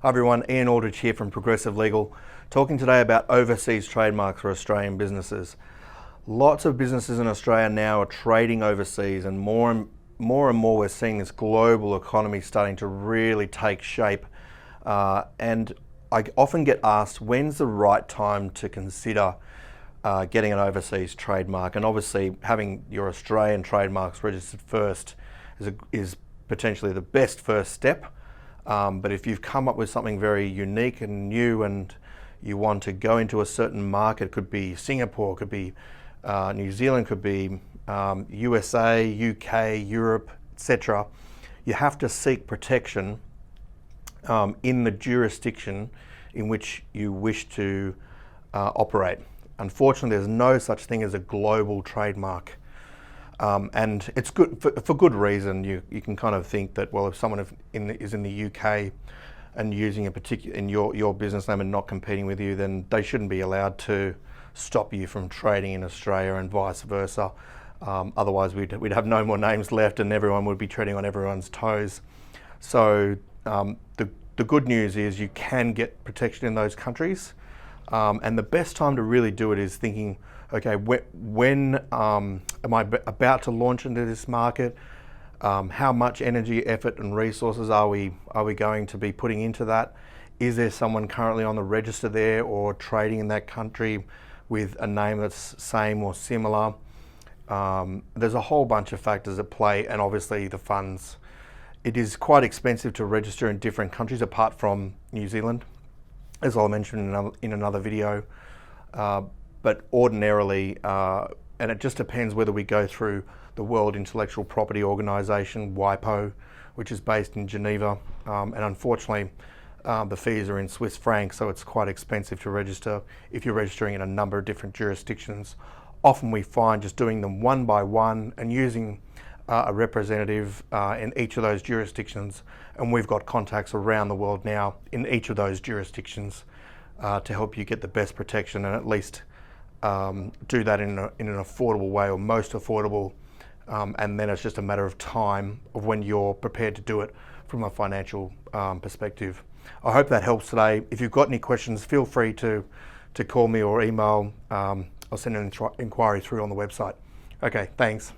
Hi everyone, Ian Aldrich here from Progressive Legal, talking today about overseas trademarks for Australian businesses. Lots of businesses in Australia now are trading overseas, and more we're seeing this global economy starting to really take shape. And I often get asked, when's the right time to consider getting an overseas trademark? And obviously having your Australian trademarks registered first is potentially the best first step. But if you've come up with something very unique and new and you want to go into a certain market, could be Singapore, could be New Zealand, could be USA, UK, Europe, etc., you have to seek protection in the jurisdiction in which you wish to operate. Unfortunately, there's no such thing as a global trademark. And it's good for good reason. You can kind of think that, well, if someone is in the UK and using a particular in your business name and not competing with you, then they shouldn't be allowed to stop you from trading in Australia and vice versa. Otherwise, we'd have no more names left, and everyone would be treading on everyone's toes. So the good news is you can get protection in those countries, and the best time to really do it is thinking, okay, when am I about to launch into this market? How much energy, effort and resources are we going to be putting into that? Is there someone currently on the register there or trading in that country with a name that's same or similar? There's a whole bunch of factors at play, and obviously the funds. It is quite expensive to register in different countries apart from New Zealand, as I'll mention in another video. But ordinarily, and it just depends whether we go through the World Intellectual Property Organization, WIPO, which is based in Geneva. And unfortunately, the fees are in Swiss francs, so it's quite expensive to register if you're registering in a number of different jurisdictions. Often we find just doing them one by one and using a representative in each of those jurisdictions. And we've got contacts around the world now in each of those jurisdictions to help you get the best protection and at least do that in an affordable way, or most affordable, and then it's just a matter of time of when you're prepared to do it from a financial perspective. I hope that helps today. If you've got any questions, feel free to call me or email. I'll send an inquiry through on the website. Okay, thanks.